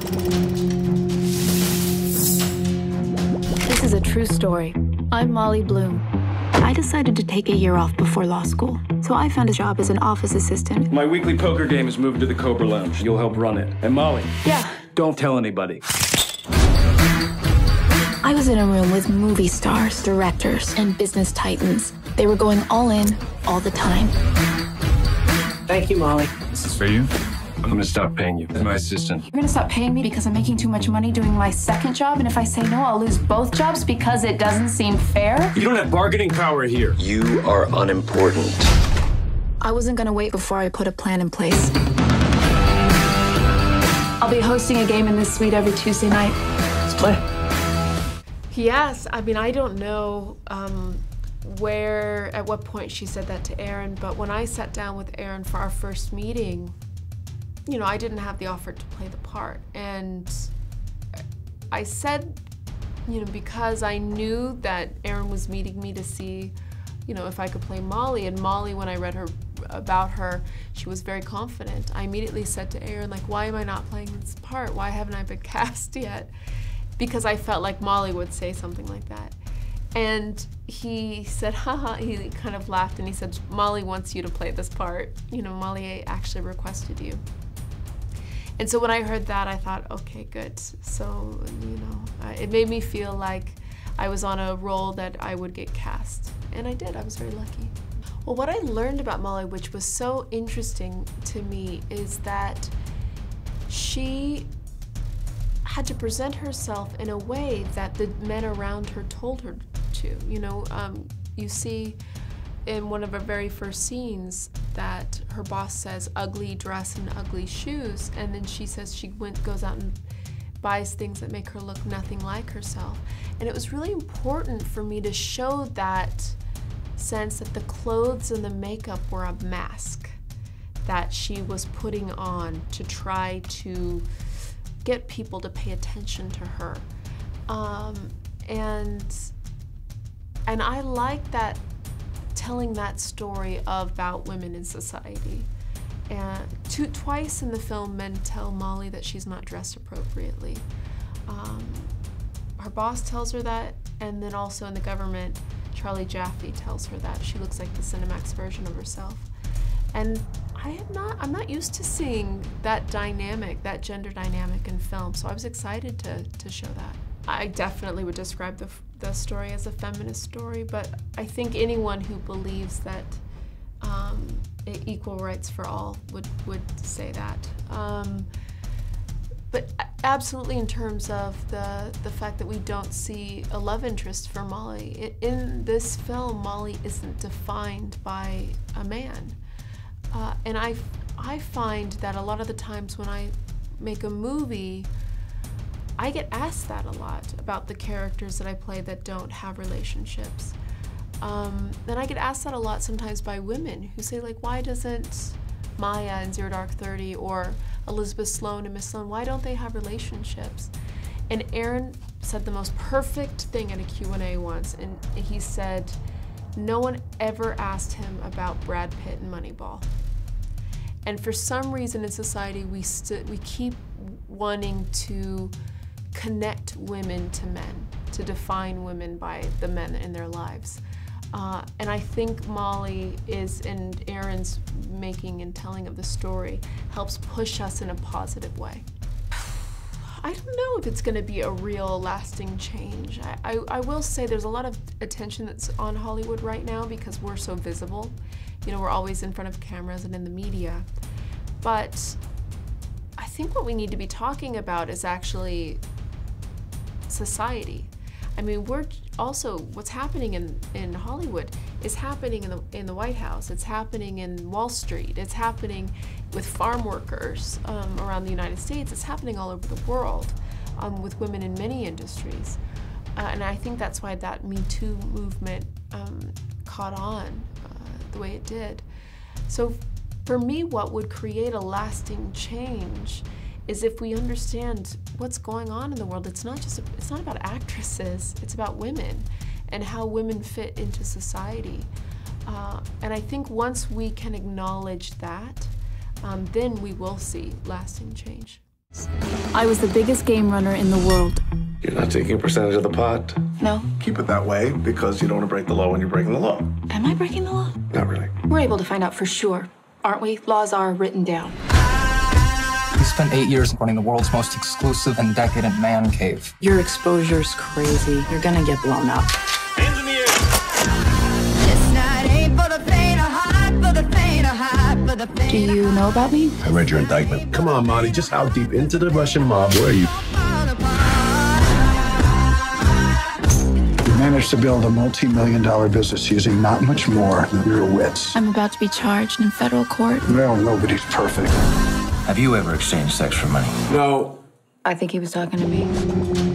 This is a true story. I'm Molly Bloom. I decided to take a year off before law school, so I found a job as an office assistant. My weekly poker game is moving to the Cobra Lounge. You'll help run it. And Molly. Yeah. Don't tell anybody. I was in a room with movie stars, directors, and business titans. They were going all in, all the time. Thank you, Molly. This is for you. I'm gonna stop paying you as my assistant. You're gonna stop paying me because I'm making too much money doing my second job, and if I say no, I'll lose both jobs because it doesn't seem fair? You don't have bargaining power here. You are unimportant. I wasn't gonna wait before I put a plan in place. I'll be hosting a game in this suite every Tuesday night. Let's play. Yes, I mean, I don't know at what point she said that to Aaron, but when I sat down with Aaron for our first meeting, you know, I didn't have the offer to play the part. And I said, you know, because I knew that Aaron was meeting me to see, you know, if I could play Molly. And Molly, when I read about her, she was very confident. I immediately said to Aaron, like, why am I not playing this part? Why haven't I been cast yet? Because I felt like Molly would say something like that. And he said, haha, he kind of laughed and he said, Molly wants you to play this part. You know, Molly actually requested you. And so when I heard that, I thought, okay, good. So, you know, it made me feel like I was on a role that I would get cast. And I did, I was very lucky. Well, what I learned about Molly, which was so interesting to me, is that she had to present herself in a way that the men around her told her to. You know, you see in one of her very first scenes that her boss says ugly dress and ugly shoes, and then she says she goes out and buys things that make her look nothing like herself. And it was really important for me to show that sense that the clothes and the makeup were a mask that she was putting on to try to get people to pay attention to her. And I like that, telling that story about women in society. And twice in the film, men tell Molly that she's not dressed appropriately. Her boss tells her that, and then also in the government, Charlie Jaffe tells her that she looks like the Cinemax version of herself. And I'm not used to seeing that dynamic, that gender dynamic in film, so I was excited to show that. I definitely would describe the story as a feminist story, but I think anyone who believes that equal rights for all would say that. But absolutely, in terms of the fact that we don't see a love interest for Molly. In this film, Molly isn't defined by a man. And I find that a lot of the times when I make a movie, I get asked that a lot about the characters that I play that don't have relationships. Then I get asked that a lot sometimes by women who say, like, why doesn't Maya in Zero Dark 30 or Elizabeth Sloan and Miss Sloan, why don't they have relationships? And Aaron said the most perfect thing at a Q&A once, and he said, no one ever asked him about Brad Pitt and Moneyball. And for some reason in society, we keep wanting to connect women to men, to define women by the men in their lives. And I think Molly and Aaron's making and telling of the story helps push us in a positive way. I don't know if it's going to be a real lasting change. I will say there's a lot of attention that's on Hollywood right now because we're so visible. You know, we're always in front of cameras and in the media. But I think what we need to be talking about is actually society. I mean, what's happening in Hollywood is happening in the White House. It's happening in Wall Street. It's happening with farm workers around the United States. It's happening all over the world with women in many industries. And I think that's why that Me Too movement caught on the way it did. So for me, what would create a lasting change is if we understand what's going on in the world. It's not about actresses, it's about women and how women fit into society. And I think once we can acknowledge that, then we will see lasting change. I was the biggest game runner in the world. You're not taking a percentage of the pot? No. Keep it that way because you don't want to break the law when you're breaking the law. Am I breaking the law? Not really. We're able to find out for sure, aren't we? Laws are written down. You spent 8 years running the world's most exclusive and decadent man cave. Your exposure's crazy. You're gonna get blown up. Hands in the air! Do you know about me? I read your indictment. Come on, Marty, just how deep into the Russian mob were you? You managed to build a multi-million-dollar business using not much more than your wits. I'm about to be charged in federal court. Well, nobody's perfect. Have you ever exchanged sex for money? No. I think he was talking to me.